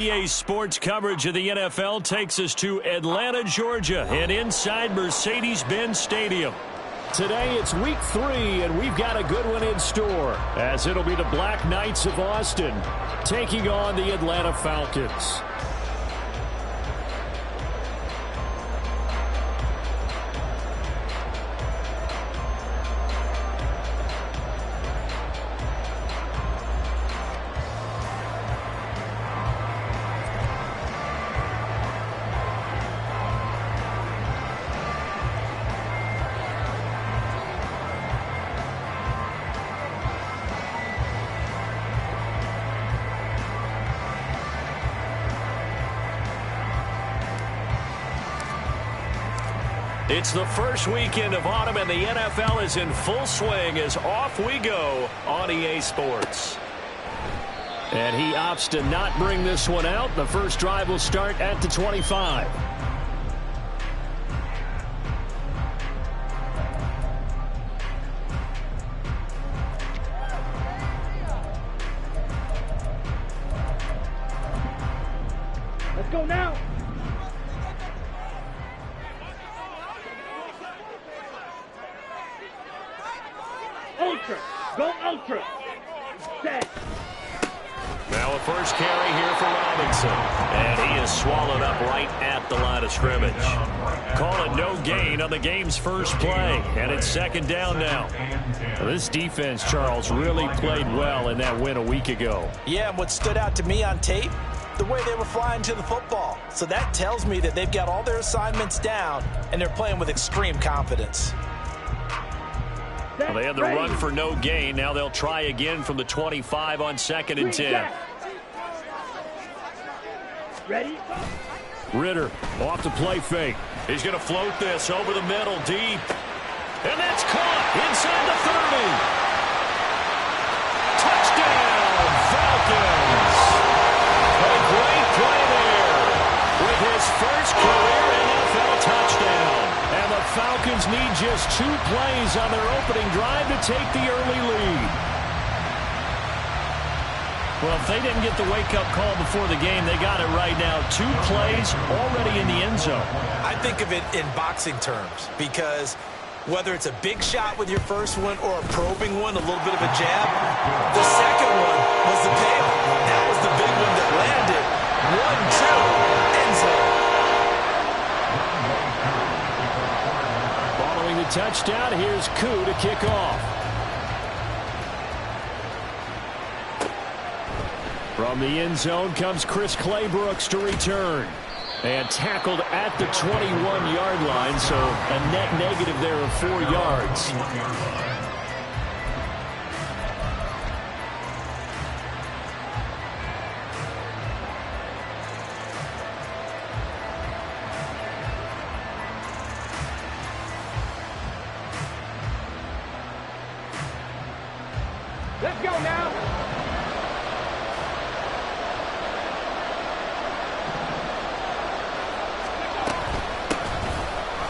EA Sports coverage of the NFL takes us to Atlanta, Georgia, and inside Mercedes-Benz Stadium. Today it's week 3, and we've got a good one in store, as it'll be the Black Knights of Austin taking on the Atlanta Falcons. It's the first weekend of autumn, and the NFL is in full swing as off we go on EA Sports. And he opts to not bring this one out. The first drive will start at the 25. Let's go now. Ultra. Go Ultra. Set. Now a first carry here for Robinson. And he is swallowed up right at the line of scrimmage. Call it no gain on the game's first play. And it's second down now. This defense, Charles, really played well in that win a week ago. Yeah, and what stood out to me on tape, the way they were flying to the football. So that tells me that they've got all their assignments down, and they're playing with extreme confidence. Well, they had the run for no gain. Now they'll try again from the 25 on 2nd and 10. Ready? Ritter off the play fake. He's going to float this over the middle deep. And that's caught inside the 30. Touchdown, Falcons. A great play there with his first career NFL touchdown. And the Falcons need just 2 plays on their opening drive to take the early lead. Well, if they didn't get the wake-up call before the game, they got it right now. 2 plays already in the end zone. I think of it in boxing terms because whether it's a big shot with your first one or a probing one, a little bit of a jab, the second one was the payoff. That was the big one that landed. 1-2, end zone. Following the touchdown, here's Koo to kick off. From the end zone comes Chris Claybrooks to return. And tackled at the 21-yard line, so a net negative there of 4 yards. Let's go now.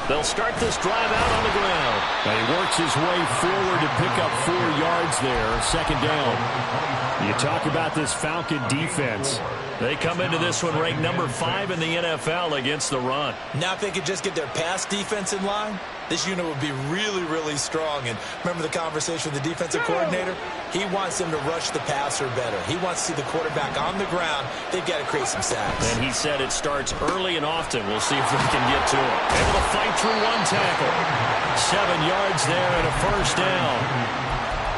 They'll start this drive out on the ground. And he works his way forward to pick up 4 yards there, second down. You talk about this Falcon defense. They come into this one ranked number 5 in the NFL against the run. Now if they could just get their pass defense in line, this unit would be really, really strong. And remember the conversation with the defensive coordinator? He wants them to rush the passer better. He wants to see the quarterback on the ground. They've got to create some sacks. And he said it starts early and often. We'll see if they can get to it. Able to fight through 1 tackle. 7 yards there and a first down.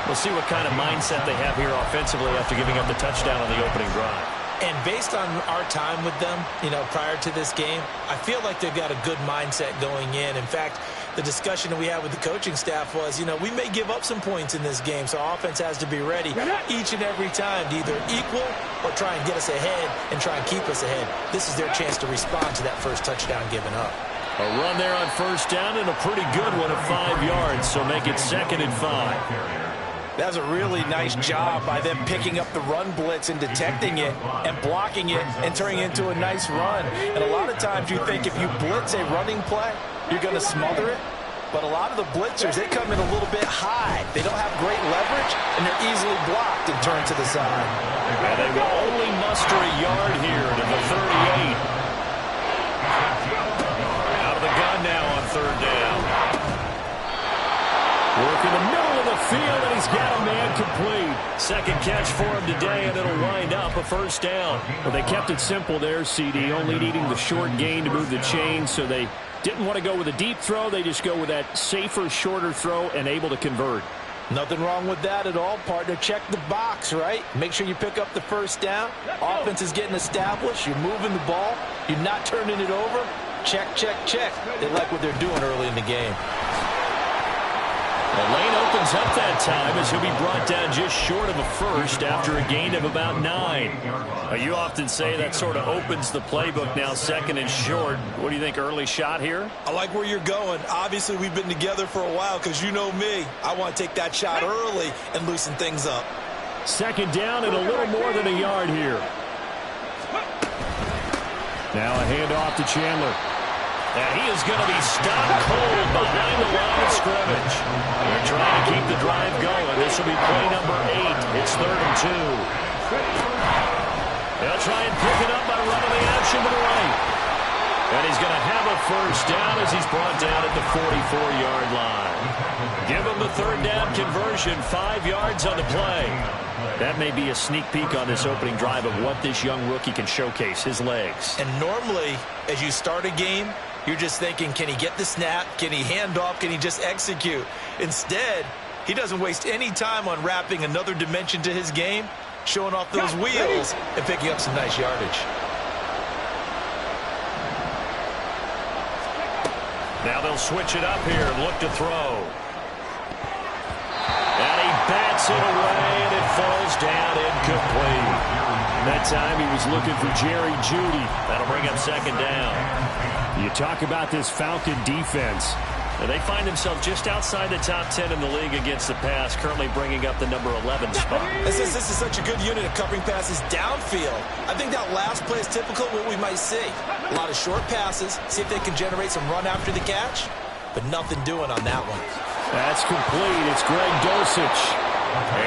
We'll see what kind of mindset they have here offensively after giving up the touchdown on the opening drive. And based on our time with them, prior to this game, I feel like they've got a good mindset going in. In fact, the discussion that we had with the coaching staff was, we may give up some points in this game, so our offense has to be ready each and every time to either equal or try and get us ahead and try and keep us ahead. This is their chance to respond to that first touchdown given up. A run there on first down and a pretty good one of 5 yards, so make it 2nd and 5. That was a really nice job by them picking up the run blitz and detecting it and blocking it and turning it into a nice run. And a lot of times you think if you blitz a running play, you're going to smother it. But a lot of the blitzers, they come in a little bit high. They don't have great leverage, and they're easily blocked and turned to the side. And they will only muster a yard here to the 38. Out of the gun now on third down. Work in the middle of the field, and he's got a man complete. Second catch for him today, and it'll wind up a first down. Well, they kept it simple there, CD, only needing the short gain to move the chain, so they didn't want to go with a deep throw. They just go with that safer, shorter throw and able to convert. Nothing wrong with that at all, partner. Check the box, right? Make sure you pick up the first down. Offense is getting established. You're moving the ball. You're not turning it over. Check, check, check. They like what they're doing early in the game. The lane opens up that time as he'll be brought down just short of a first after a gain of about 9. You often say that sort of opens the playbook now, second and short. What do you think, early shot here? I like where you're going. Obviously, we've been together for a while because you know me. I want to take that shot early and loosen things up. Second down and a little more than a yard here. Now a handoff to Chandler. And he is going to be stopped cold behind the line of scrimmage. They're trying to keep the drive going. This will be play number 8. It's 3rd and 2. They'll try and pick it up by running the action to the right. And he's going to have a first down as he's brought down at the 44-yard line. Give him the third down conversion, 5 yards on the play. That may be a sneak peek on this opening drive of what this young rookie can showcase, his legs. And normally, as you start a game, you're just thinking, can he get the snap? Can he hand off? Can he just execute? Instead, he doesn't waste any time on wrapping another dimension to his game, showing off those wheels and picking up some nice yardage. Now they'll switch it up here and look to throw. And he bats it away, and it falls down incomplete. That time he was looking for Jerry Jeudy. That'll bring up second down. You talk about this Falcon defense. And they find themselves just outside the top 10 in the league against the pass, currently bringing up the number 11 spot. This is such a good unit of covering passes downfield. I think that last play is typical of what we might see. A lot of short passes, see if they can generate some run after the catch, but nothing doing on that one. That's complete. It's Greg Dulcich.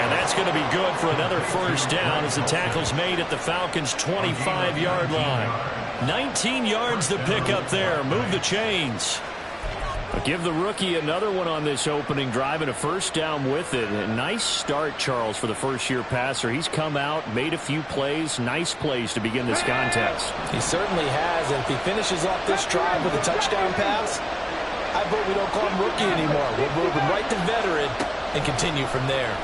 And that's going to be good for another first down as the tackle's made at the Falcons' 25-yard line. 19 yards to pick up there. Move the chains. Give the rookie another one on this opening drive and a first down with it. A nice start, Charles, for the first-year passer. He's come out, made a few plays, nice plays to begin this contest. He certainly has, and if he finishes off this drive with a touchdown pass, I vote we don't call him rookie anymore. We'll move him right to veteran and continue from there.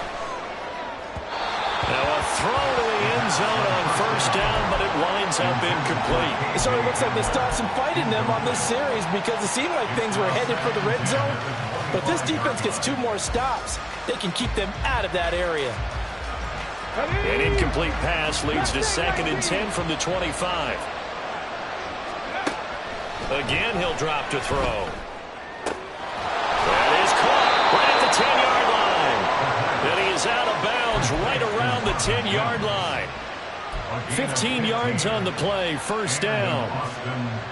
Now a throw to the end zone on first down, but it winds up incomplete. It sort of looks like they stopped some fight in them on this series because it seemed like things were headed for the red zone. But this defense gets 2 more stops. They can keep them out of that area. An incomplete pass leads to 2nd and 10 from the 25. Again, he'll drop to throw. That is caught right at the 10-yard line. And he is out of bounds right around the 10-yard line. 15 yards on the play, first down.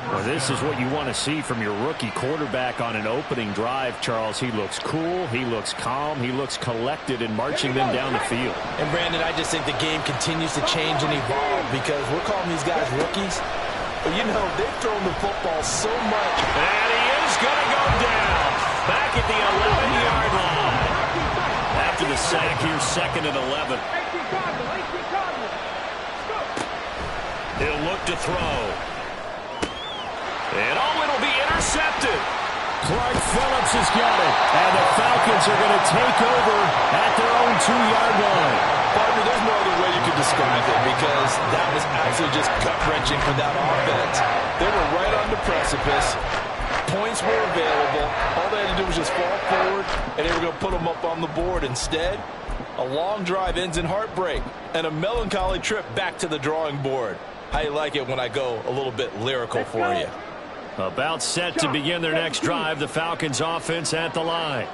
Well, this is what you want to see from your rookie quarterback on an opening drive, Charles. He looks cool, he looks calm, he looks collected in marching them down the field. And, Brandon, I just think the game continues to change and evolve because we're calling these guys rookies. But, you know, they've thrown the football so much. And he is going to go down back at the 11-yard line. After the sack here, 2nd and 11. He'll look to throw. And it'll be intercepted. Clark Phillips has got it. And the Falcons are going to take over at their own 2-yard line. Partner, there's no other way you could describe it because that was absolutely just gut-wrenching for that offense. They were right on the precipice. Points were available. All they had to do was just fall forward, and they were going to put them up on the board. Instead, a long drive ends in heartbreak and a melancholy trip back to the drawing board. How you like it when I go a little bit lyrical for you? About set to begin their next drive, the Falcons offense at the line.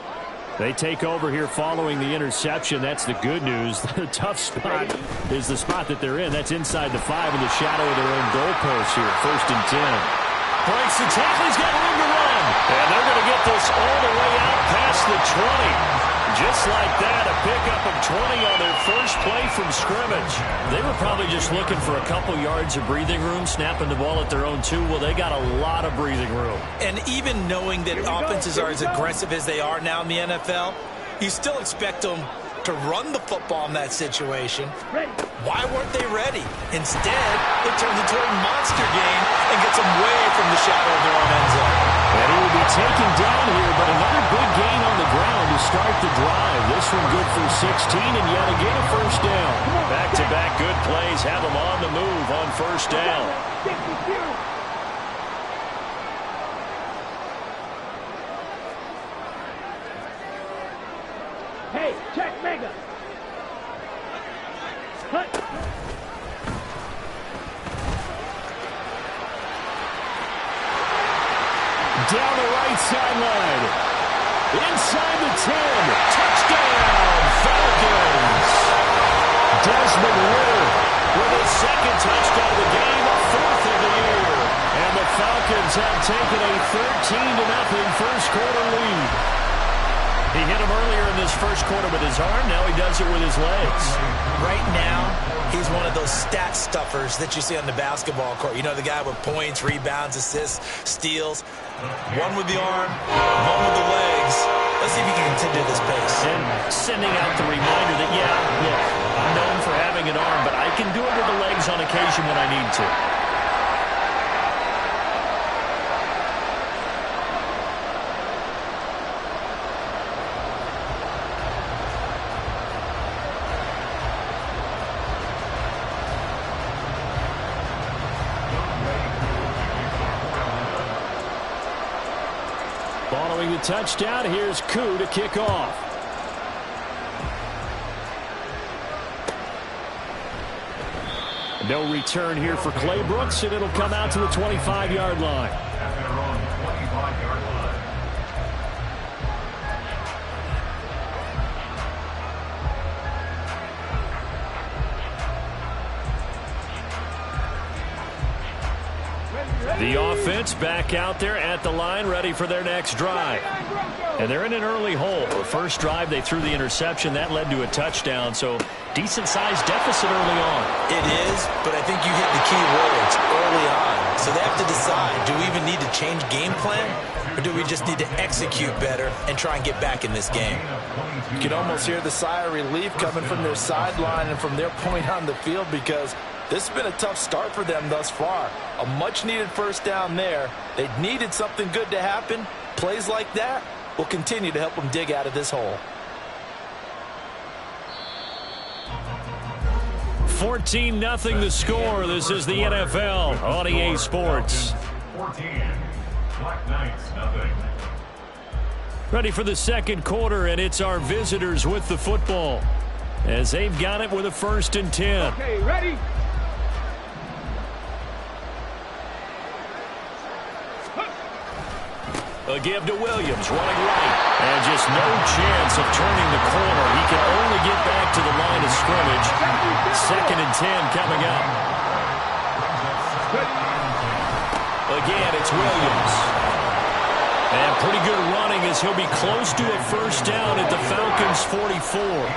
They take over here following the interception. That's the good news. The tough spot is the spot that they're in. That's inside the 5 in the shadow of their own goalpost here. 1st and 10. Breaks the tackle. He's got room to run. And they're going to get this all the way out past the 20. just like that, a pickup of 20 on their first play from scrimmage. They were probably just looking for a couple yards of breathing room, snapping the ball at their own 2. Well, they got a lot of breathing room. And even knowing that offenses are as aggressive as they are now in the NFL, you still expect them to run the football in that situation. Why weren't they ready? Instead, it turns into a monster game and gets them way from the shadow of their own end zone. And he will be taken down here, but another big gain on the ground to start the drive. This one good for 16, and yet again a first down. Back-to-back good plays have them on the move on first down. Hey, check Mega. Cut. Down the right sideline. Inside the 10. Touchdown, Falcons. Desmond Ridder with his second touchdown of the game, a 4th of the year. And the Falcons have taken a 13-0 first quarter lead. He hit him earlier in this first quarter with his arm. Now he does it with his legs. Right now, he's one of those stat stuffers that you see on the basketball court. You know, the guy with points, rebounds, assists, steals. One with the arm, one with the legs. Let's see if he can continue this pace. And sending out the reminder that, yeah, look, I'm known for having an arm, but I can do it with the legs on occasion when I need to. Following the touchdown, here's Koo to kick off. No return here for Clay Brooks, and it'll come out to the 25-yard line. The offense back out there at the line, ready for their next drive. And they're in an early hole. The first drive, they threw the interception. That led to a touchdown, so decent-sized deficit early on. It is, but I think you hit the key words early on. So they have to decide, do we even need to change game plan, or do we just need to execute better and try and get back in this game? You can almost hear the sigh of relief coming from their sideline and from their point on the field, because this has been a tough start for them thus far. A much-needed first down there. They needed something good to happen. Plays like that will continue to help them dig out of this hole. 14-0 the score. This is the NFL on EA Sports. 14. Black Knights, nothing. Ready for the second quarter, and it's our visitors with the football as they've got it with a 1st and 10. Okay, ready? A give to Williams, running right. And just no chance of turning the corner. He can only get back to the line of scrimmage. 2nd and 10 coming up. Again, it's Williams. And pretty good running as he'll be close to a first down at the Falcons' 44.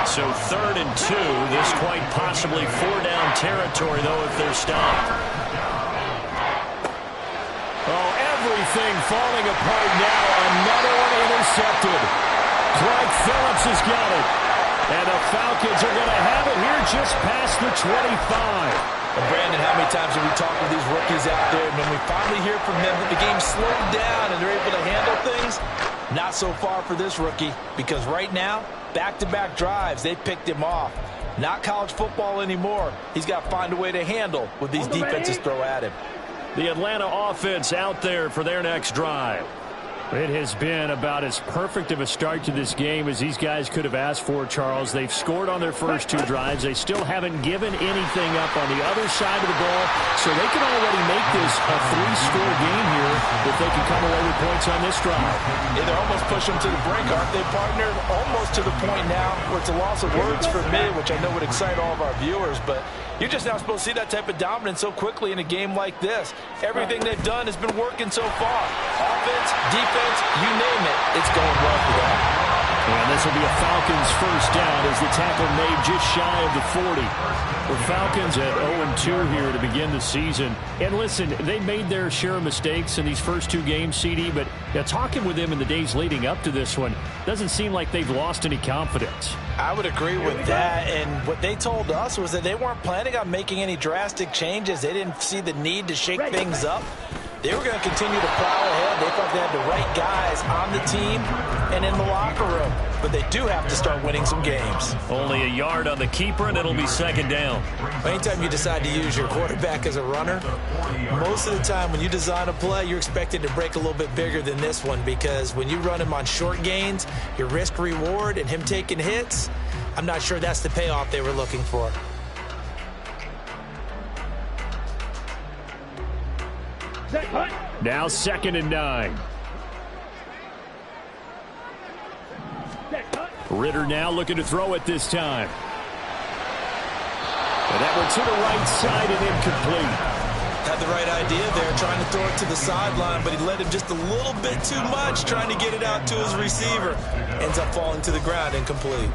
So 3rd and 2. This quite possibly 4-down territory, though, if they're stopped. Everything falling apart now. Another one intercepted. Craig Phillips has got it. And the Falcons are going to have it here just past the 25. And Brandon, how many times have we talked with these rookies out there, and when we finally hear from them that the game slowed down and they're able to handle things? Not so far for this rookie, because right now, back-to-back drives, they picked him off. Not college football anymore. He's got to find a way to handle what these defenses throw at him. The Atlanta offense out there for their next drive. It has been about as perfect of a start to this game as these guys could have asked for, Charles. They've scored on their first 2 drives. They still haven't given anything up on the other side of the ball, so they can already make this a 3-score game here if they can come away with points on this drive. Yeah, they're almost pushing them to the brink, aren't they, partner? Almost to the point now where it's a loss of words for me, which I know would excite all of our viewers, but you're just not supposed to see that type of dominance so quickly in a game like this. Everything they've done has been working so far. Offense, defense, you name it, it's going well for them. And this will be a Falcons first down as the tackle made just shy of the 40. The Falcons at 0-2 here to begin the season. And listen, they made their share of mistakes in these first two games, CD, but talking with them in the days leading up to this one, doesn't seem like they've lost any confidence. I would agree with that, and what they told us was that they weren't planning on making any drastic changes. They didn't see the need to shake things up. They were going to continue to plow ahead. They thought they had the right guys on the team and in the locker room. But they do have to start winning some games. Only a yard on the keeper, and it'll be second down. Anytime you decide to use your quarterback as a runner, most of the time when you design a play, you're expected to break a little bit bigger than this one, because when you run him on short gains, your risk-reward and him taking hits, I'm not sure that's the payoff they were looking for. Now 2nd and 9. Ritter now looking to throw it this time. And that one to the right side and incomplete. Had the right idea there, trying to throw it to the sideline, but he led him just a little bit too much, trying to get it out to his receiver. Ends up falling to the ground, incomplete.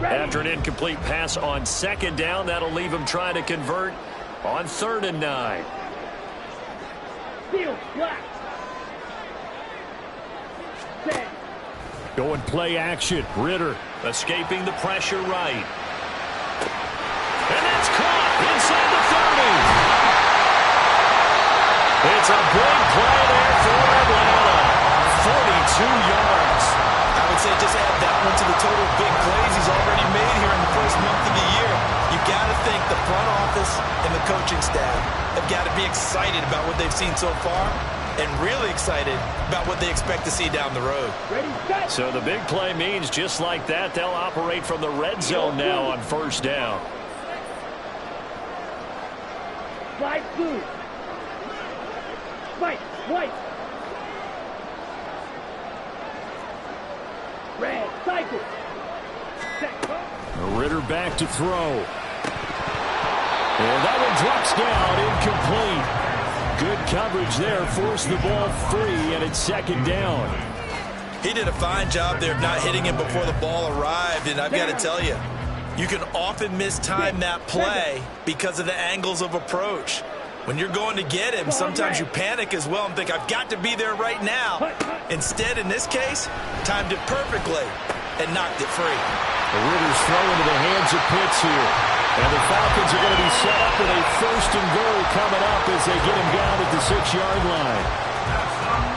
After an incomplete pass on 2nd down, that'll leave him trying to convert on 3rd and 9. Field flat. Going play action. Ritter escaping the pressure right. And that's caught inside the 30. It's a big play there for Atlanta. 42 yards. I would say just add that one to the total big plays he's already made here in the first month of the year. You've got to think the front office and the coaching staff have got to be excited about what they've seen so far and really excited about what they expect to see down the road. So the big play means just like that, they'll operate from the red zone now on 1st down. Slide blue. White. Red, cycle. Ritter back to throw. And that one drops down, incomplete. Good coverage there, forced the ball free, and it's 2nd down. He did a fine job there of not hitting him before the ball arrived, and I've got to tell you, you can often mistime that play because of the angles of approach. When you're going to get him, sometimes you panic as well and think, I've got to be there right now. Instead, in this case, timed it perfectly and knocked it free. The Ritter's throw into the hands of Pitts here. And the Falcons are going to be set up with a 1st and goal coming up as they get him down at the 6-yard line.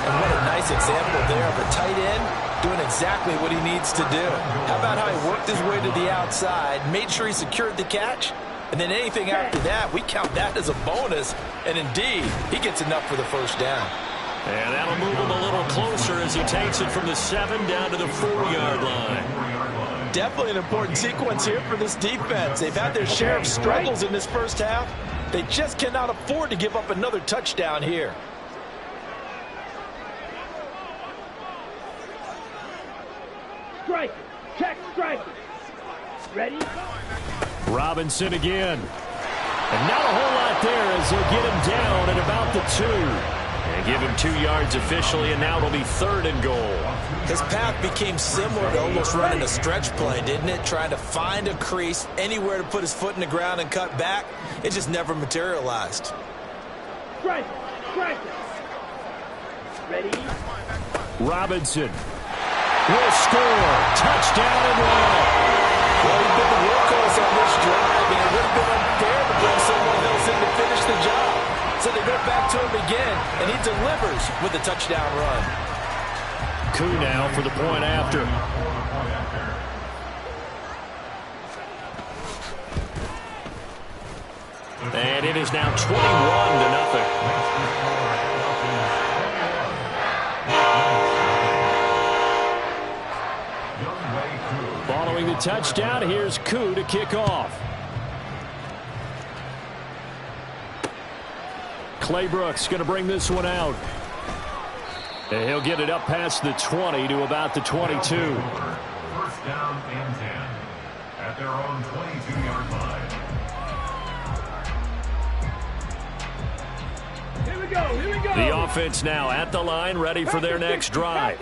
And what a nice example there of a tight end doing exactly what he needs to do. How about how he worked his way to the outside, made sure he secured the catch, and then anything after that, we count that as a bonus. And indeed, he gets enough for the 1st down. And that'll move him a little closer as he takes it from the 7 down to the 4-yard line. Definitely an important sequence here for this defense. They've had their share of struggles in this first half. They just cannot afford to give up another touchdown here. Strike. Check strike. Ready? Robinson again. And not a whole lot there as they'll get him down at about the 2. And give him 2 yards officially, and now it'll be 3rd and goal. His path became similar to almost running a stretch play, didn't it? Trying to find a crease, anywhere to put his foot in the ground and cut back. It just never materialized. Strike. Ready? Robinson will score. Touchdown Atlanta. Well, he's been the workhorse on this drive, and it would have been unfair to bring someone else in to finish the job. So they go back to him again, and he delivers with a touchdown run. Koo now for the point after. And it is now 21-0. Following the touchdown, here's Koo to kick off. Claybrooks going to bring this one out. And he'll get it up past the 20 to about the 22. 1st down and 10 at their own 22-yard line. Here we go. The offense now at the line, ready for their next drive.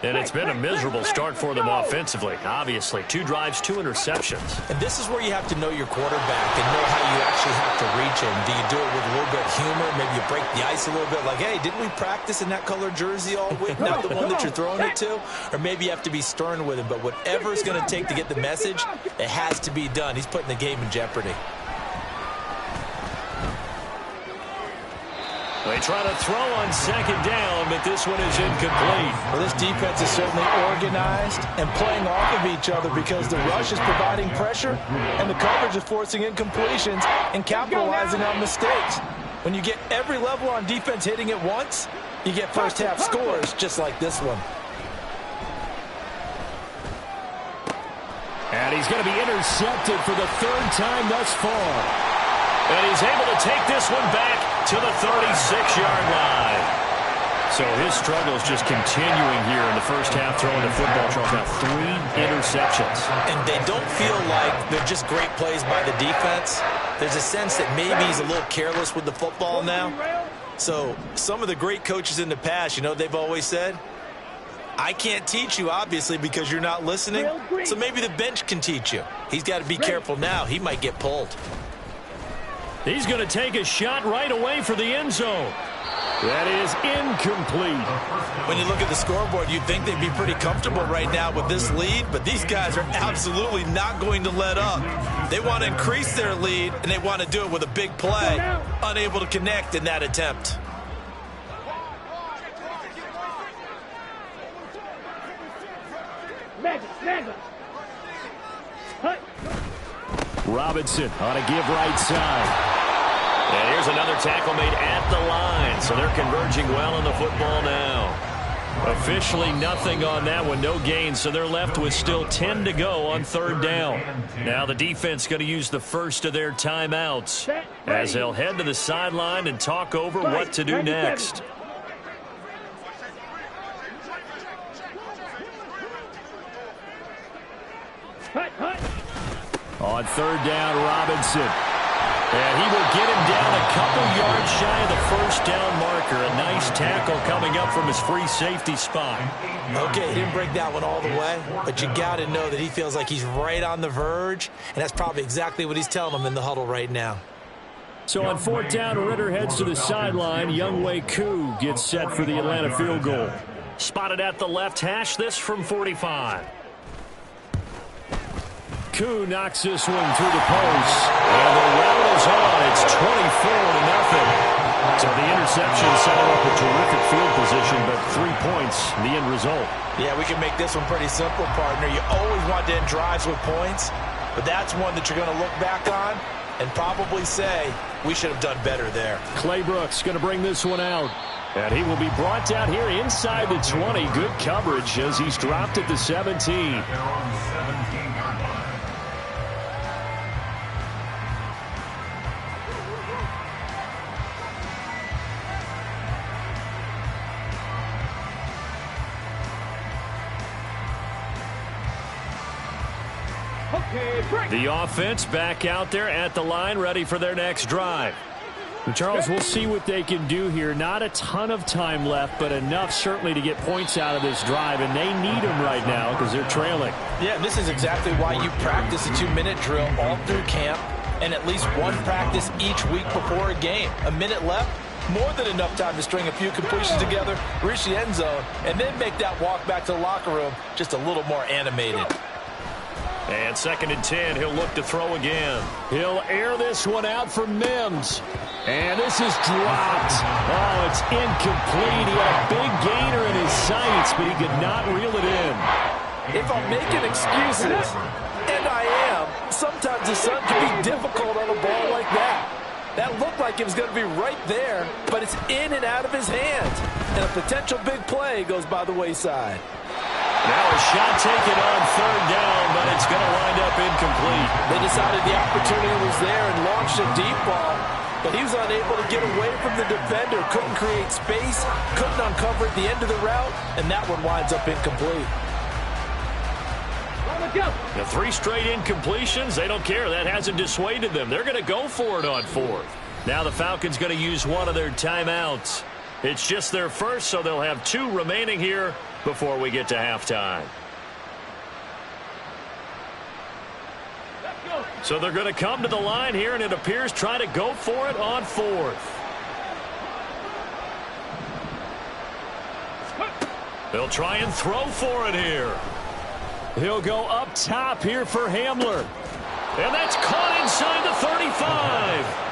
And it's been a miserable start for them offensively. Obviously, 2 drives, 2 interceptions. And this is where you have to know your quarterback and know how you actually have to reach him. Do you do it with a little bit of humor? Maybe you break the ice a little bit like, hey, didn't we practice in that color jersey all week? Not the one that you're throwing it to? Or maybe you have to be stern with him. But whatever it's going to take to get the message, it has to be done. He's putting the game in jeopardy. They try to throw on second down, but this one is incomplete. Well, this defense is certainly organized and playing off of each other because the rush is providing pressure and the coverage is forcing incompletions and capitalizing on mistakes. When you get every level on defense hitting at once, you get first-half scores just like this one. And he's going to be intercepted for the 3rd time thus far. And he's able to take this one back to the 36-yard line. So his struggles just continuing here in the first half, throwing the football. Charles got 3 interceptions. And they don't feel like they're just great plays by the defense. There's a sense that maybe he's a little careless with the football now. So some of the great coaches in the past, you know, they've always said, I can't teach you, obviously, because you're not listening. So maybe the bench can teach you. He's got to be careful now. He might get pulled. He's going to take a shot right away for the end zone. That is incomplete. When you look at the scoreboard, you'd think they'd be pretty comfortable right now with this lead, but these guys are absolutely not going to let up. They want to increase their lead, and they want to do it with a big play. Unable to connect in that attempt. Robinson on a give right side. And here's another tackle made at the line. So they're converging well on the football now. Officially nothing on that one. No gain. So they're left with still 10 to go on 3rd down. Now the defense going to use the first of their timeouts as they'll head to the sideline and talk over what to do next. On 3rd down, Robinson. And he will get him down a couple yards shy of the 1st down marker. A nice tackle coming up from his free safety spot. Okay, he didn't break that one all the way, but you got to know that he feels like he's right on the verge, and that's probably exactly what he's telling them in the huddle right now. So on 4th down, Ritter heads to the sideline. Younghoe Koo gets set for the Atlanta field goal. Spotted at the left hash, this from 45. Koo knocks this one through the post. And the route is on. It's 24-0. So the interception set up a terrific field position, but 3 points, the end result. Yeah, we can make this one pretty simple, partner. You always want to end drives with points, but that's one that you're going to look back on and probably say, we should have done better there. Clay Brooks going to bring this one out. And he will be brought down here inside the 20. Good coverage as he's dropped at the 17. The offense back out there at the line, ready for their next drive. And Charles, we'll see what they can do here. Not a ton of time left, but enough certainly to get points out of this drive, and they need them right now because they're trailing. Yeah, this is exactly why you practice a 2-minute drill all through camp and at least one practice each week before a game. A minute left, more than enough time to string a few completions together, reach the end zone, and then make that walk back to the locker room just a little more animated. And 2nd and 10, he'll look to throw again. He'll air this one out for Mims. And this is dropped. Oh, it's incomplete. He had a big gainer in his sights, but he could not reel it in. If I'm making excuses, and I am, sometimes the sun can be difficult on a ball like that. That looked like it was going to be right there, but it's in and out of his hands. And a potential big play goes by the wayside. Now a shot taken on 3rd down, but it's going to wind up incomplete. They decided the opportunity was there and launched a deep ball, but he was unable to get away from the defender, couldn't create space, couldn't uncover at the end of the route, and that one winds up incomplete. The 3 straight incompletions, they don't care. That hasn't dissuaded them. They're going to go for it on 4th. Now the Falcons going to use one of their timeouts. It's just their first, so they'll have 2 remaining here before we get to halftime. So they're going to come to the line here, and it appears try to go for it on 4th. They'll try and throw for it here. He'll go up top here for Hamler. And that's caught inside the 35.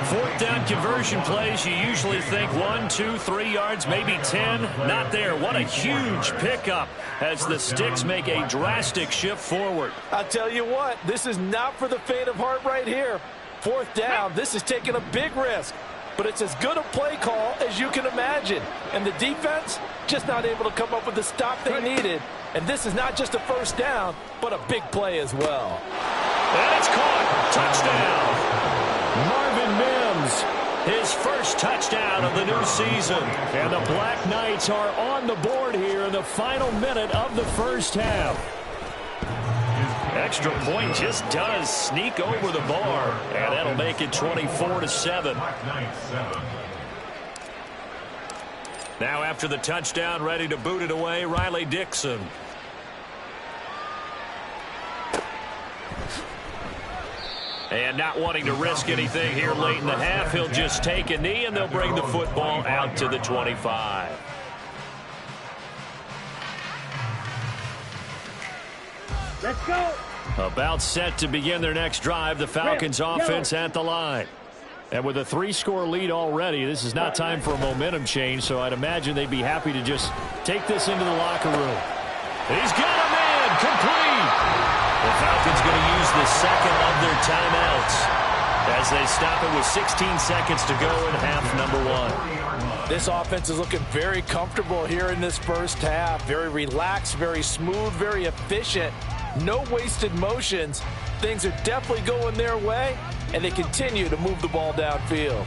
4th down conversion plays, you usually think 1, 2, 3 yards, maybe 10. Not there. What a huge pickup as the Sticks make a drastic shift forward. I'll tell you what, this is not for the faint of heart right here. 4th down, this is taking a big risk. But it's as good a play call as you can imagine. And the defense just not able to come up with the stop they needed. And this is not just a 1st down, but a big play as well. And it's caught. Touchdown. Marvin Mims, his first touchdown of the new season. And the Black Knights are on the board here in the final minute of the first half. Extra point just does sneak over the bar, and that'll make it 24-7. Now after the touchdown, ready to boot it away, Riley Dixon. And not wanting to risk anything here late in the half, he'll just take a knee, and they'll bring the football out to the 25. Let's go. About set to begin their next drive, the Falcons offense at the line. And with a 3-score lead already, this is not time for a momentum change, so I'd imagine they'd be happy to just take this into the locker room. He's got a man, complete. The Falcons going to use the second of their timeouts as they stop it with 16 seconds to go in half number 1. This offense is looking very comfortable here in this first half. Very relaxed, very smooth, very efficient. No wasted motions. Things are definitely going their way, and they continue to move the ball downfield.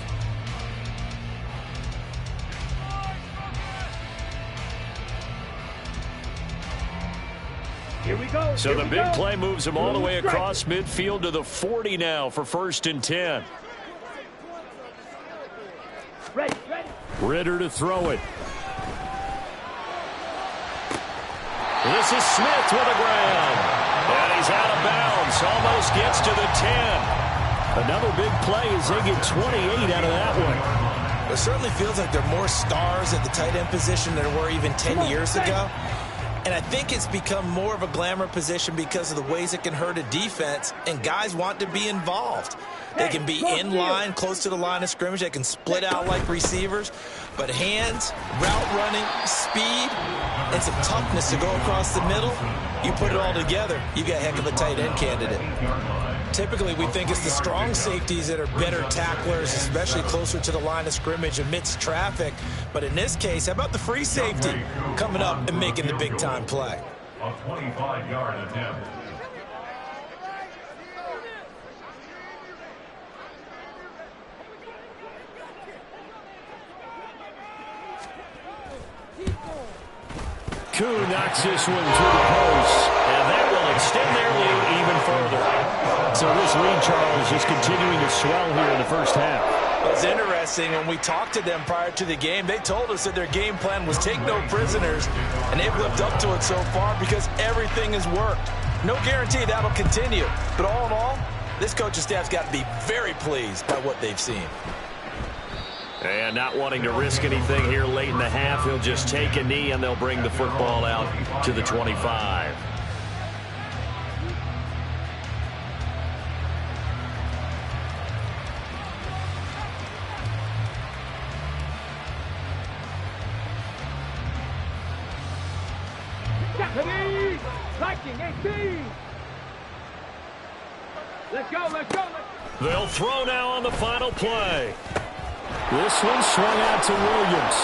Here we go. So the big play moves him all the way across midfield to the 40 now for 1st and 10. Ready. Ritter to throw it. This is Smith with a grab. And he's out of bounds. Almost gets to the 10. Another big play as they get 28 out of that one. It certainly feels like there are more stars at the tight end position than there were even 10 years ago. And I think it's become more of a glamour position because of the ways it can hurt a defense, and guys want to be involved. They can be in line, close to the line of scrimmage. They can split out like receivers. But hands, route running, speed, and some toughness to go across the middle, you put it all together, you got a heck of a tight end candidate. Typically, we think it's the strong safeties that are better tacklers, especially closer to the line of scrimmage amidst traffic. But in this case, how about the free safety coming up and making the big-time play? A 25-yard attempt. Koo knocks this one to the post, and that will extend their lead even further. So this lead, Charles, is continuing to swell here in the first half. It's interesting. When we talked to them prior to the game, they told us that their game plan was take no prisoners, and they've lived up to it so far because everything has worked. No guarantee that'll continue. But all in all, this coaching staff's got to be very pleased by what they've seen. And not wanting to risk anything here late in the half, he'll just take a knee, and they'll bring the football out to the 25. Let's go. They'll throw now on the final play. This one swung out to Williams.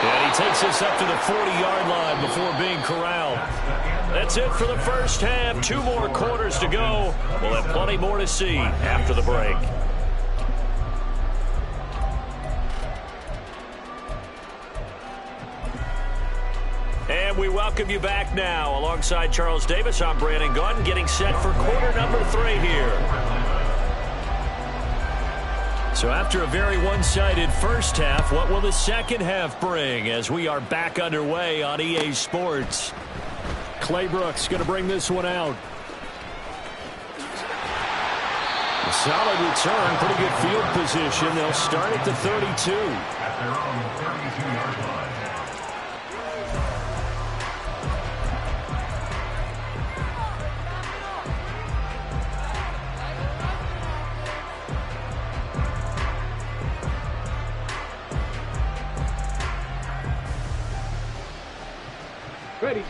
And he takes this up to the 40-yard line before being corralled. That's it for the first half. 2 more quarters to go. We'll have plenty more to see after the break. And we welcome you back now. Alongside Charles Davis, I'm Brandon Gaudin, getting set for quarter number 3 here. So after a very one-sided first half, what will the second half bring as we are back underway on EA Sports? Clay Brooks going to bring this one out. A solid return, pretty good field position. They'll start at the 32. At their own 32-yard line.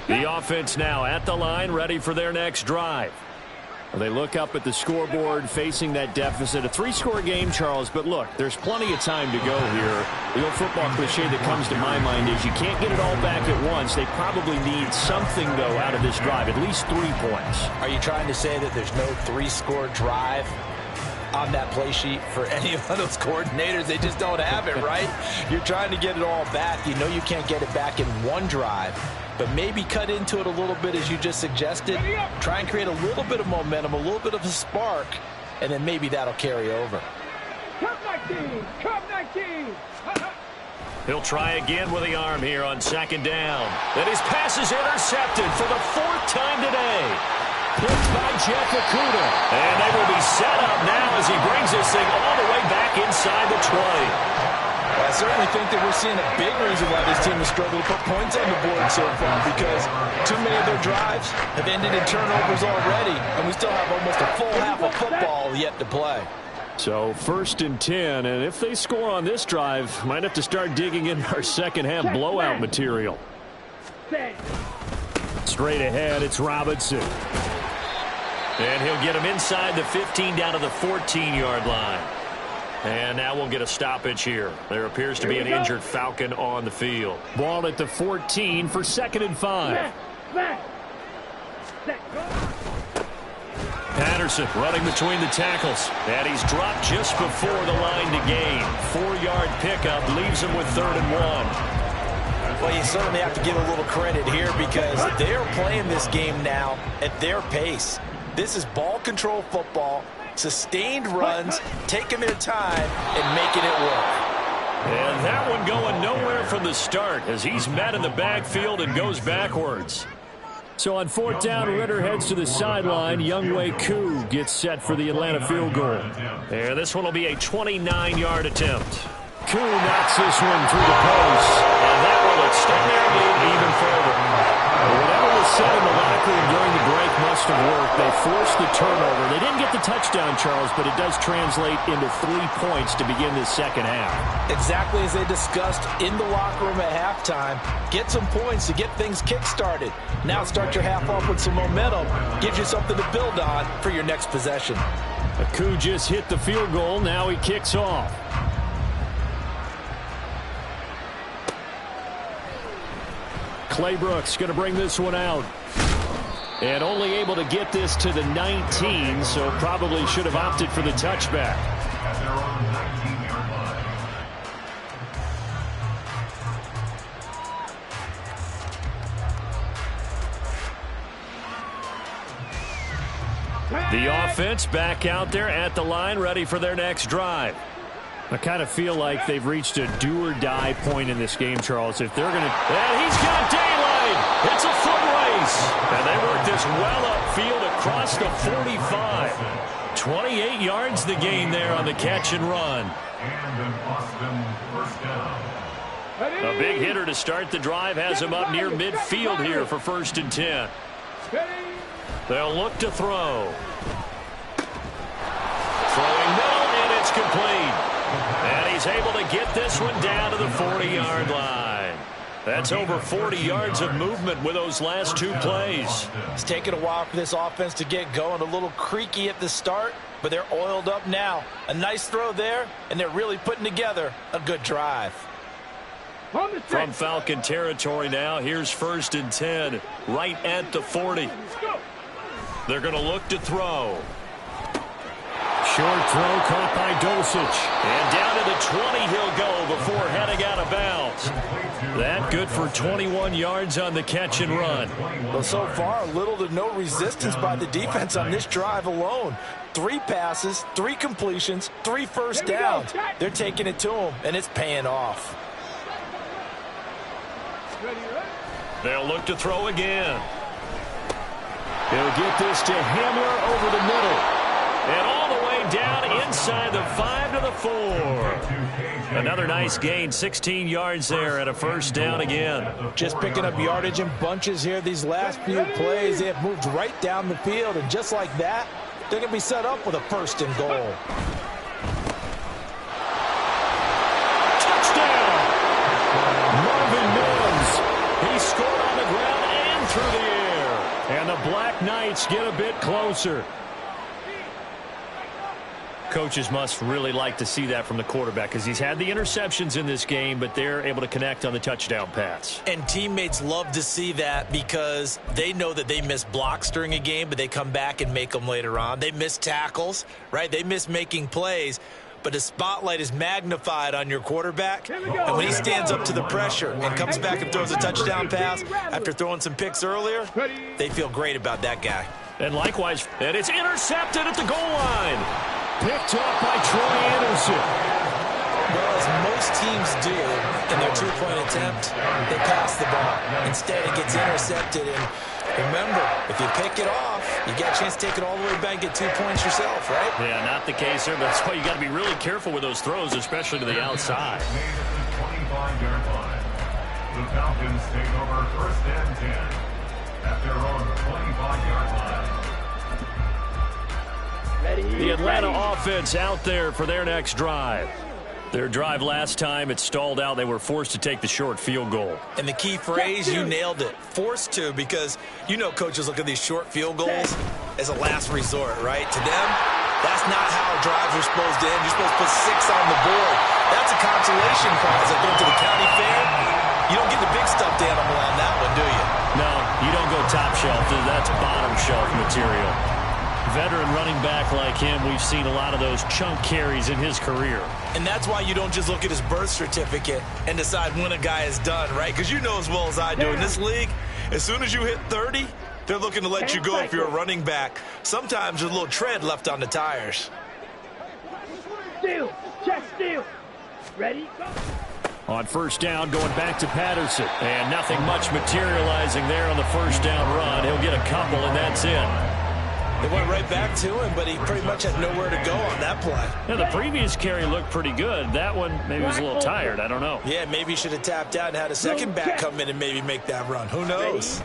The offense now at the line, ready for their next drive. They look up at the scoreboard, facing that deficit. A 3-score game, Charles, but look, there's plenty of time to go here. The old football cliche that comes to my mind is you can't get it all back at once. They probably need something, though, out of this drive, at least 3 points. Are you trying to say that there's no 3-score drive on that play sheet for any of those coordinators? They just don't have it, right? You're trying to get it all back. You know you can't get it back in one drive, but maybe cut into it a little bit as you just suggested. Try and create a little bit of momentum, a little bit of a spark, and then maybe that'll carry over. Come 19! Come 19! He'll try again with the arm here on second down. And his pass is intercepted for the 4th time today. Picked by Jeff Okudah. And they will be set up now as he brings this thing all the way back inside the 20. I certainly think that we're seeing a big reason why this team has struggled to put points on the board so far, because too many of their drives have ended in turnovers already, and we still have almost a full half of football yet to play. So 1st and 10, and if they score on this drive, might have to start digging in our second half blowout material. Straight ahead, it's Robinson. And he'll get him inside the 15 down to the 14-yard line. And now we'll get a stoppage here. There appears to be an injured Falcon on the field. Ball at the 14 for 2nd and 5. Patterson running between the tackles. And he's dropped just before the line to gain. 4-yard pickup leaves him with 3rd and 1. Well, you certainly have to give a little credit here because they're playing this game now at their pace. This is ball control football. Sustained runs, taking their time, and making it work. And that one going nowhere from the start as he's met in the backfield and goes backwards. So on 4th down, Ritter heads to the sideline. Younghoe Koo gets set for the Atlanta field goal. And this one will be a 29-yard attempt. Koo knocks this one through the post. And that will extend their lead even further. Whatever was said in the locker room during the break must have worked. They forced the turnover. They didn't get the touchdown, Charles, but it does translate into 3 points to begin this second half. Exactly as they discussed in the locker room at halftime. Get some points to get things kick-started. Now start your half off with some momentum. Gives you something to build on for your next possession. Koo just hit the field goal. Now he kicks off. Clay Brooks going to bring this one out. And only able to get this to the 19, so probably should have opted for the touchback. At their own 19-yard line. The offense back out there at the line, ready for their next drive. I kind of feel like they've reached a do-or-die point in this game, Charles. If they're going to... And he's got daylight! It's a foot race! And they work this well upfield across the 45. 28 yards the gain there on the catch and run. And an Austin first down. A big hitter to start the drive has him up near midfield here for 1st and 10. They'll look to throw. Throwing middle, and it's complete. And he's able to get this one down to the 40-yard line. That's over 40 yards of movement with those last 2 plays. It's taken a while for this offense to get going. A little creaky at the start, but they're oiled up now. A nice throw there, and they're really putting together a good drive. From Falcon territory now, here's 1st and 10, right at the 40. They're going to look to throw. Short throw caught by Dulcich. And down to the 20 he'll go before heading out of bounds. That good for 21 yards on the catch and run. Well, so far, little to no resistance by the defense on this drive alone. 3 passes, 3 completions, 3 first downs. They're taking it to him, and it's paying off. They'll look to throw again. He'll get this to Hamler over the middle. And all the way down inside the 5 to the 4. Another nice gain, 16 yards there and a first down again. Just picking up yardage in bunches here. These last few plays, they have moved right down the field. And just like that, they're going to be set up with a first and goal. Touchdown! Marvin Mims. He scored on the ground and through the air. And the Black Knights get a bit closer. Coaches must really like to see that from the quarterback because he's had the interceptions in this game, but they're able to connect on the touchdown pass. And teammates love to see that because they know that they miss blocks during a game, but they come back and make them later on. They miss tackles, right? They miss making plays, but the spotlight is magnified on your quarterback. And when he stands up to the pressure and comes back and throws a touchdown pass after throwing some picks earlier, they feel great about that guy. And likewise, and it's intercepted at the goal line. Picked up by Troy Anderson. Well, as most teams do in their two-point attempt, they pass the ball. Instead, it gets intercepted. And remember, if you pick it off, you get a chance to take it all the way back and get 2 points yourself, right? Yeah, not the case here, but that's why you got to be really careful with those throws, especially to the outside. 25-yard line. The Falcons take over first and 10 at their own 25-yard line. The Atlanta offense out there for their next drive. Their drive last time, it stalled out. They were forced to take the short field goal. And the key phrase, you nailed it, forced to, because you know coaches look at these short field goals as a last resort, right? To them, that's not how drives are supposed to end. You're supposed to put 6 on the board. That's a consolation prize like going to the county fair. You don't get the big stuffed animal on that one, do you? No, you don't go top shelf. That's bottom shelf material. Veteran running back like him, we've seen a lot of those chunk carries in his career. And that's why you don't just look at his birth certificate and decide when a guy is done, right? Because you know as well as I do, in this league, as soon as you hit 30, they're looking to let you go if you're a running back. Sometimes there's a little tread left on the tires. Steal. Check steal. Ready? On first down, going back to Patterson. And nothing much materializing there on the first down run. He'll get a couple, and that's it. They went right back to him, but he pretty much had nowhere to go on that play. Yeah, the previous carry looked pretty good. That one, maybe was a little tired. I don't know. Yeah, maybe he should have tapped out and had a second back come in and maybe make that run. Who knows?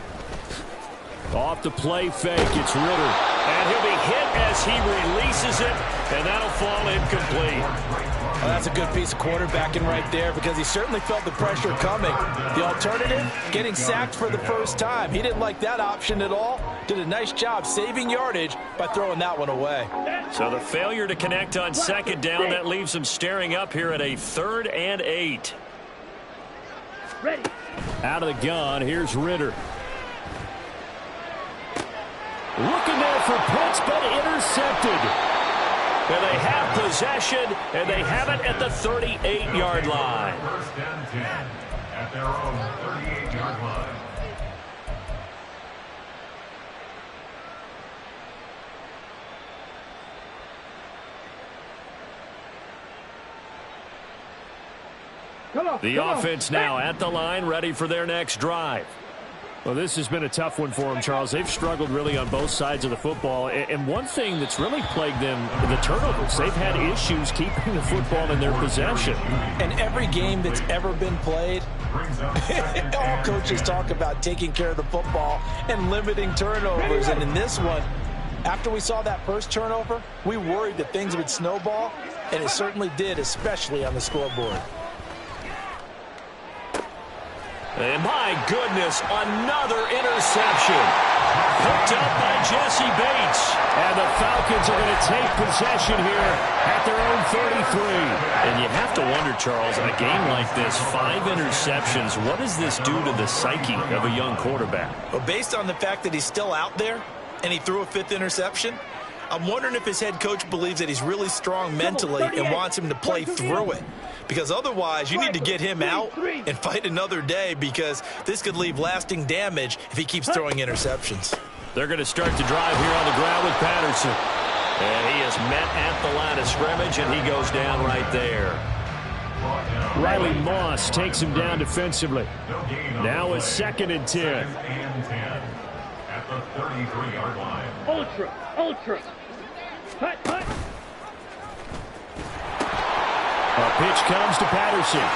Off the play fake, it's Ritter. And he'll be hit as he releases it, and that'll fall incomplete. Well, that's a good piece of quarterbacking right there because he certainly felt the pressure coming. The alternative, getting sacked for the first time. He didn't like that option at all. Did a nice job saving yardage by throwing that one away. So the failure to connect on second down, that leaves him staring up here at a 3rd and 8. Ready. Out of the gun, here's Ritter. Looking there for Pitts, but intercepted. And they have possession, and they have it at the 38-yard line. First and 10 at their own 38-yard line. The offense now at the line, ready for their next drive. Well, this has been a tough one for them, Charles. They've struggled really on both sides of the football. And one thing that's really plagued them, the turnovers. They've had issues keeping the football in their possession. And every game that's ever been played, all coaches talk about taking care of the football and limiting turnovers. And in this one, after we saw that first turnover, we worried that things would snowball, and it certainly did, especially on the scoreboard. And my goodness, another interception. Picked up by Jesse Bates. And the Falcons are going to take possession here at their own 33. And you have to wonder, Charles, in a game like this, 5 interceptions, what does this do to the psyche of a young quarterback? Well, based on the fact that he's still out there and he threw a 5th interception, I'm wondering if his head coach believes that he's really strong mentally and wants him to play through it. Because otherwise, you need to get him out and fight another day because this could leave lasting damage if he keeps throwing interceptions. They're going to start the drive here on the ground with Patterson. And he is met at the line of scrimmage, and he goes down right there. Riley Moss takes him down defensively. Now it's 2nd and 10. At the 33-yard line. Ultra. Hut. A pitch comes to Patterson.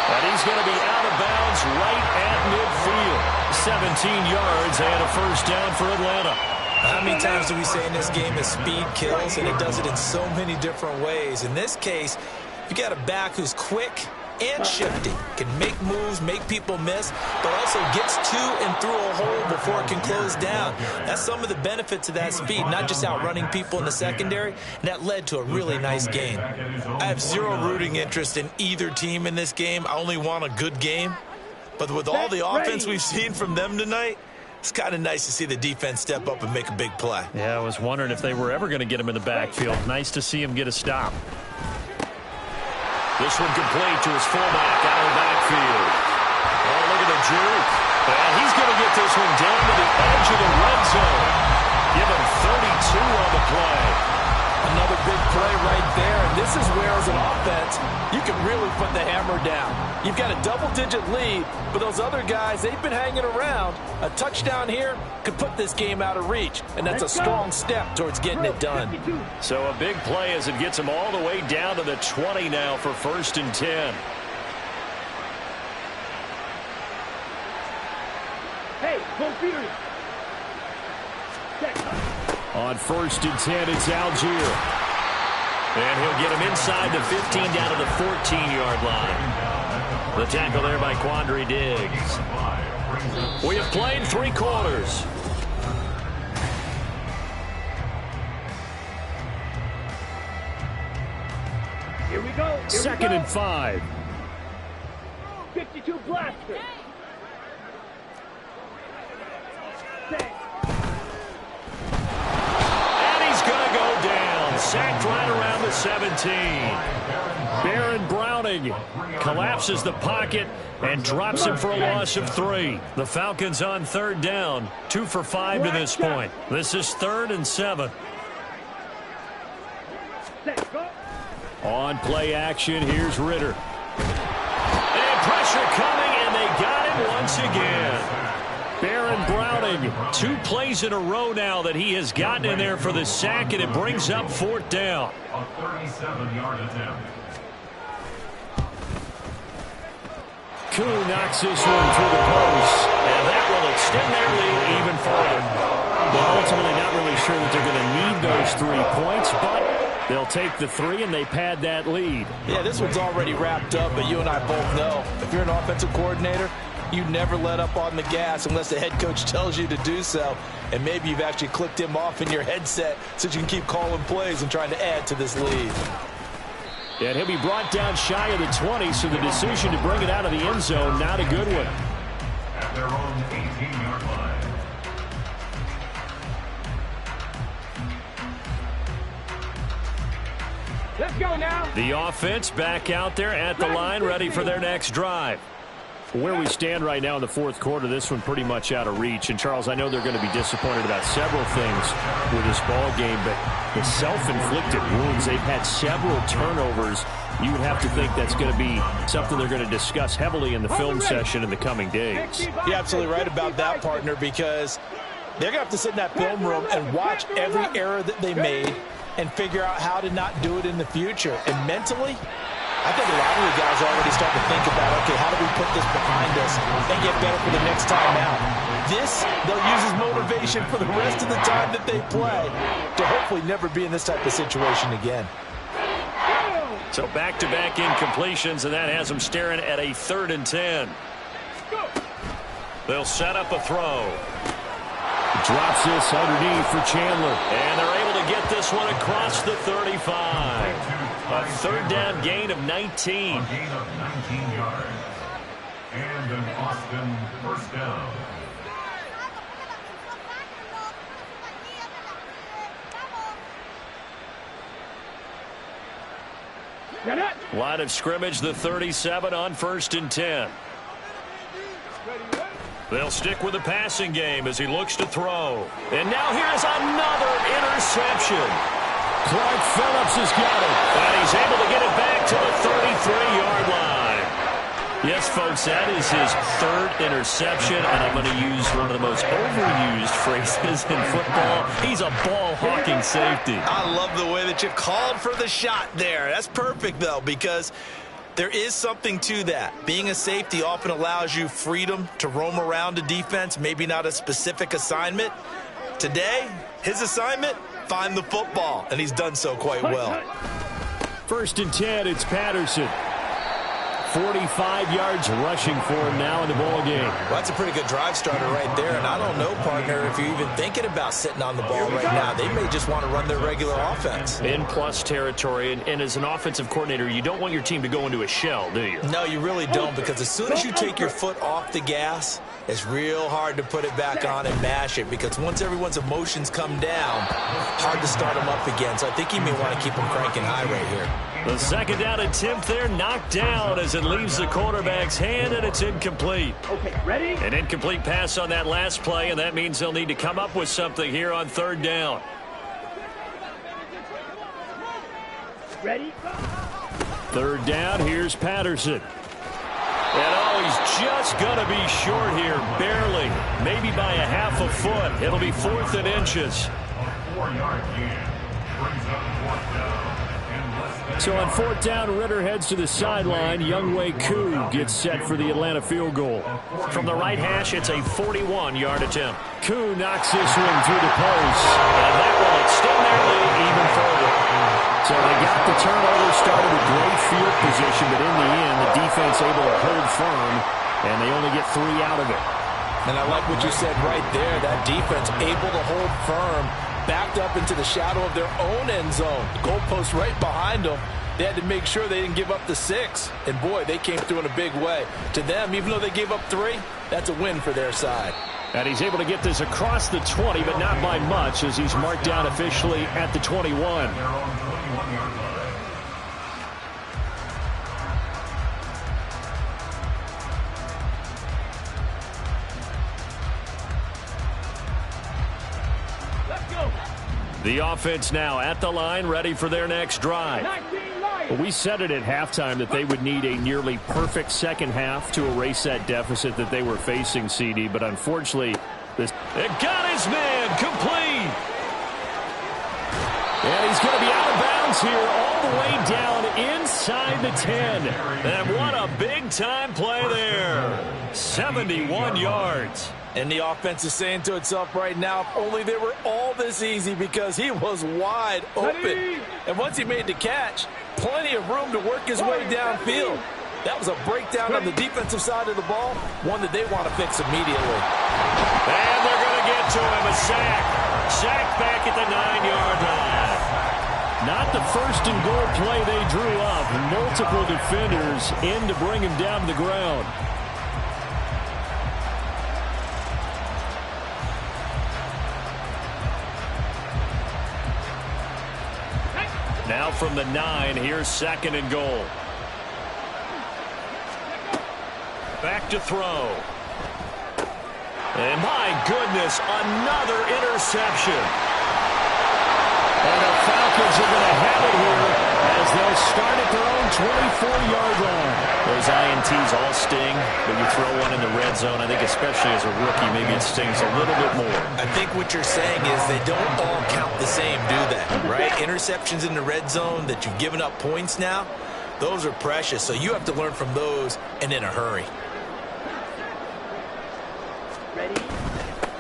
And he's going to be out of bounds right at midfield. 17 yards and a first down for Atlanta. How many times do we say in this game that speed kills, and it does it in so many different ways? In this case, you got a back who's quick and shifty, can make moves, make people miss, but also gets to and through a hole before it can close down. That's some of the benefits of that speed, not just outrunning people in the secondary, and that led to a really nice game. I have zero rooting interest in either team in this game. I only want a good game, but with all the offense we've seen from them tonight, it's kind of nice to see the defense step up and make a big play. Yeah, I was wondering if they were ever going to get him in the backfield. Nice to see him get a stop. This one complete to his fullback out of the backfield. Oh, look at the juke. And he's going to get this one down to the edge of the red zone. Give him 32 on the play. Another big play right there. And this is where, as an offense, you can really put the hammer down. You've got a double-digit lead, but those other guys, they've been hanging around. A touchdown here could put this game out of reach, and that's a strong step towards getting it done. So a big play as it gets him all the way down to the 20 now for 1st and 10. Hey, go Fury. On 1st and 10, it's Algier. And he'll get him inside the 15 down to the 14-yard line. The tackle there by Quandre Diggs. We have played 3 quarters. Here we go. 2nd and 5. 52 blaster. And he's going to go down. Sacked right around the 17. Baron Browning Collapses the pocket and drops him for a loss of 3. The Falcons on 3rd down. 2 for 5 to this point. This is 3rd and 7. On play action, here's Ritter. And pressure coming, and they got him once again. Baron Browning. 2 plays in a row now that he has gotten in there for the sack, and it brings up 4th down. A 37-yard attempt. Koo knocks this one through the post. And that will extend their lead even further. Well, ultimately not really sure that they're going to need those 3 points, but they'll take the 3 and they pad that lead. Yeah, this one's already wrapped up, but you and I both know if you're an offensive coordinator, you never let up on the gas unless the head coach tells you to do so. And maybe you've actually clicked him off in your headset so you can keep calling plays and trying to add to this lead. And he'll be brought down shy of the 20, so the decision to bring it out of the end zone, not a good one. At their own 18-yard line. Let's go now. The offense back out there at the line, ready for their next drive. Where we stand right now in the 4th quarter, this one pretty much out of reach. And, Charles, I know they're going to be disappointed about several things with this ball game, but the self-inflicted wounds, they've had several turnovers. You would have to think that's going to be something they're going to discuss heavily in the film session in the coming days. You're absolutely right about that, partner, because they're going to have to sit in that film room and watch every error that they made and figure out how to not do it in the future. And mentally, I think a lot of the guys are already starting to think about, okay, how do we put this behind us and get better for the next time out? This, they'll use as motivation for the rest of the time that they play to hopefully never be in this type of situation again. So back-to-back incompletions, and that has them staring at a 3rd and 10. They'll set up a throw. Drops this underneath for Chandler. And they're able to get this one across the 35. A 3rd down gain of 19. A gain of 19 yards. And an Austin first down. Line of scrimmage, the 37 on 1st and 10. They'll stick with the passing game as he looks to throw. And now here's another interception. Clark Phillips has got it. And he's able to get it back to the 33-yard line. Yes, folks, that is his third interception, and I'm going to use one of the most overused phrases in football. He's a ball-hawking safety. I love the way that you called for the shot there. That's perfect, though, because there is something to that. Being a safety often allows you freedom to roam around a defense, maybe not a specific assignment. Today, his assignment, find the football, and he's done so quite well. 1st and 10, it's Patterson. 45 yards rushing for him now in the ball game. Well, that's a pretty good drive starter right there, and I don't know, partner, if you're even thinking about sitting on the ball right now. They may just want to run their regular offense. In plus territory, and as an offensive coordinator, you don't want your team to go into a shell, do you? No, you really don't, because as soon as you take your foot off the gas, it's real hard to put it back on and mash it, because once everyone's emotions come down, hard to start them up again. So I think you may want to keep them cranking high right here. The 2nd down attempt there knocked down as it leaves the quarterback's hand, and it's incomplete. Okay, ready? An incomplete pass on that last play, and that means they'll need to come up with something here on 3rd down. Ready? 3rd down, here's Patterson. And he's just going to be short here, barely, maybe by a half a foot. It'll be 4th and inches. A 4-yard gain brings up 4th down. So on 4th down, Ritter heads to the sideline. Younghoe Koo gets set for the Atlanta field goal. From the right hash, it's a 41-yard attempt. Koo knocks this one through the post. And that will extend their lead even further. So they got the turnover, started with great field position, but in the end, the defense able to hold firm, and they only get 3 out of it. And I like what you said right there. That defense able to hold firm, backed up into the shadow of their own end zone. The goalpost right behind them. They had to make sure they didn't give up the 6. And, boy, they came through in a big way. To them, even though they gave up 3, that's a win for their side. And he's able to get this across the 20, but not by much, as he's marked down officially at the 21. The offense now at the line, ready for their next drive. Well, we said it at halftime that they would need a nearly perfect second half to erase that deficit that they were facing, CD, but unfortunately, this... It got his man complete. And he's going to be out of bounds here all the way down inside the 10. And what a big-time play there. 71 yards. And the offense is saying to itself right now, if only they were all this easy, because he was wide open. And once he made the catch, plenty of room to work his way downfield. That was a breakdown on the defensive side of the ball, one that they want to fix immediately. And they're going to get to him, a sack. Sack back at the 9-yard line. Not the first and goal play they drew up. Multiple defenders in to bring him down to the ground. Now from the 9, here's 2nd and goal. Back to throw. And my goodness, another interception. And the Falcons are going to have it here as they'll start at their own 24-yard line. Those INTs all sting, but you throw one in the red zone, I think especially as a rookie, maybe it stings a little bit more. I think what you're saying is they don't all count the same, do they? Right? Interceptions in the red zone that you've given up points now, those are precious. So you have to learn from those and in a hurry.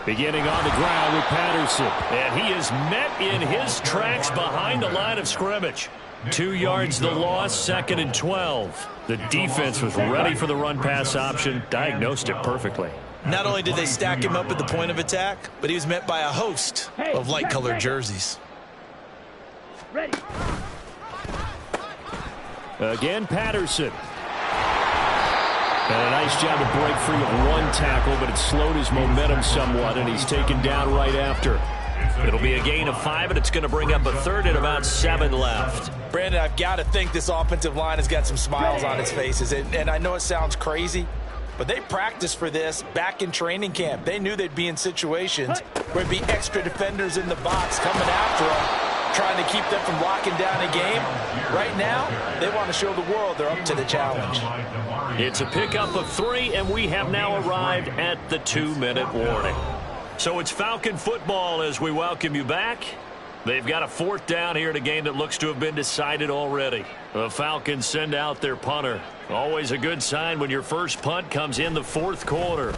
Beginning on the ground with Patterson. And he is met in his tracks behind the line of scrimmage. 2 yards the loss, 2nd and 12. The defense was ready for the run-pass option, diagnosed it perfectly. Not only did they stack him up at the point of attack, but he was met by a host of light-colored jerseys. Ready. Again, Patterson. And a nice job to break free of one tackle, but it slowed his momentum somewhat, and he's taken down right after. It'll be a gain of 5, and it's going to bring up a 3rd and about 7 left. Brandon, I've got to think this offensive line has got some smiles on its faces. And I know it sounds crazy, but they practiced for this back in training camp. They knew they'd be in situations where there'd be extra defenders in the box coming after them, trying to keep them from locking down a game. Right now, they want to show the world they're up to the challenge. It's a pickup of 3, and we have now arrived at the 2-minute warning. So it's Falcon football as we welcome you back. They've got a 4th down here in a game that looks to have been decided already. The Falcons send out their punter. Always a good sign when your first punt comes in the 4th quarter.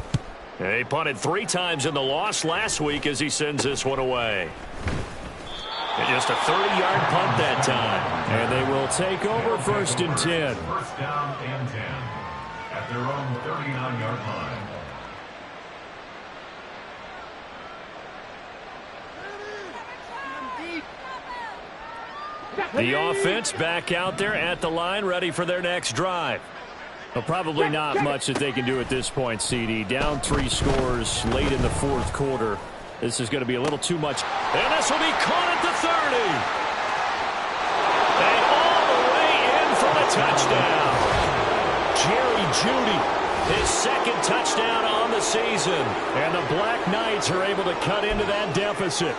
He punted 3 times in the loss last week as he sends this one away. And just a 30-yard punt that time. And they will take over 1st and 10. 1st down and 10 at their own 39-yard line. The offense back out there at the line, ready for their next drive. Well, probably not much that they can do at this point, CD. Down 3 scores late in the 4th quarter. This is going to be a little too much. And this will be caught at the 30. And all the way in for the touchdown. Jerry Jeudy, his 2nd touchdown on the season. And the Black Knights are able to cut into that deficit.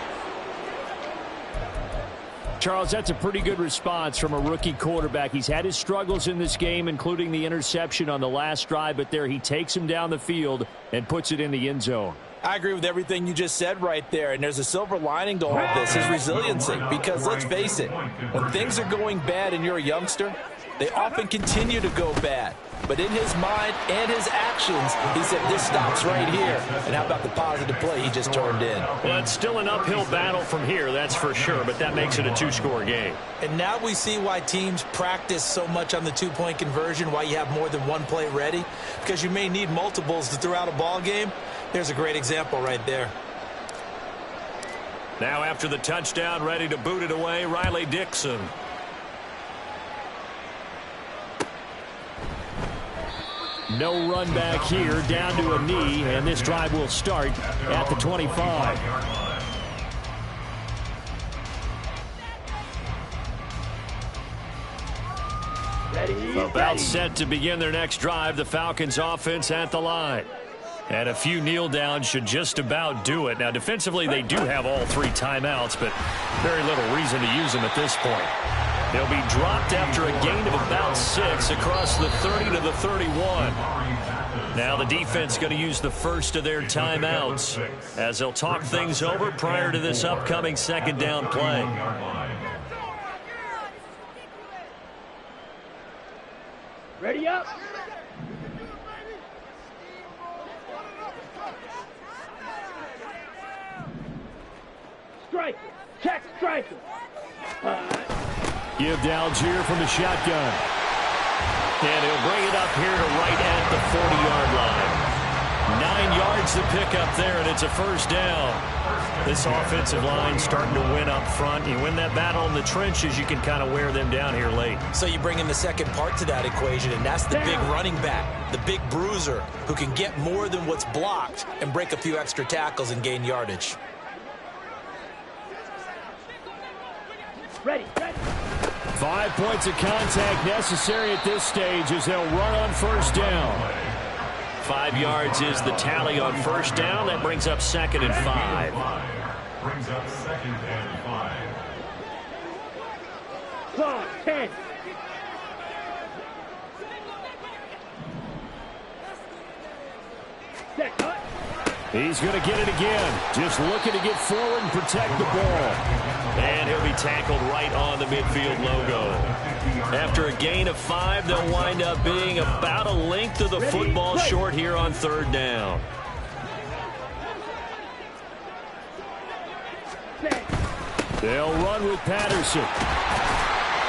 Charles, that's a pretty good response from a rookie quarterback. He's had his struggles in this game, including the interception on the last drive, but there he takes him down the field and puts it in the end zone. I agree with everything you just said right there, and there's a silver lining to all of this, his resiliency, because let's face it, when things are going bad and you're a youngster, they often continue to go bad. But in his mind and his actions, he said, this stops right here. And how about the positive play he just turned in? Well, it's still an uphill battle from here, that's for sure, but that makes it a 2-score game. And now we see why teams practice so much on the 2-point conversion, why you have more than one play ready, because you may need multiples to throw out a ball game. There's a great example right there. Now after the touchdown, ready to boot it away, Riley Dixon. No run back here, down to a knee, and this drive will start at the 25. About set to begin their next drive, the Falcons offense at the line. And a few kneel downs should just about do it. Now, defensively, they do have all 3 timeouts, but very little reason to use them at this point. They'll be dropped after a gain of about 6 across the 30 to the 31. Now the defense going to use the first of their timeouts as they'll talk things over prior to this upcoming 2nd down play. Ready up. Striker. Check striker. Give to Algier from the shotgun. And he'll bring it up here to right at the 40-yard line. 9 yards to pick up there, and it's a 1st down. This offensive line starting to win up front. You win that battle in the trenches, you can kind of wear them down here late. So you bring in the second part to that equation, and that's the big running back, the big bruiser, who can get more than what's blocked and break a few extra tackles and gain yardage. Ready. 5 points of contact necessary at this stage as they'll run on 1st down. 5 yards is the tally on 1st down. That brings up 2nd and 5. Brings up 2nd and 5. Clock 10. Set cut. He's going to get it again. Just looking to get forward and protect the ball. And he'll be tackled right on the midfield logo. After a gain of 5, they'll wind up being about a length of the football short here on 3rd down. They'll run with Patterson.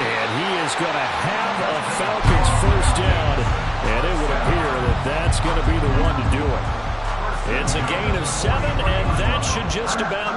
And he is going to have a Falcons 1st down. And it would appear that that's going to be the one to do it. It's a gain of 7, and that should just about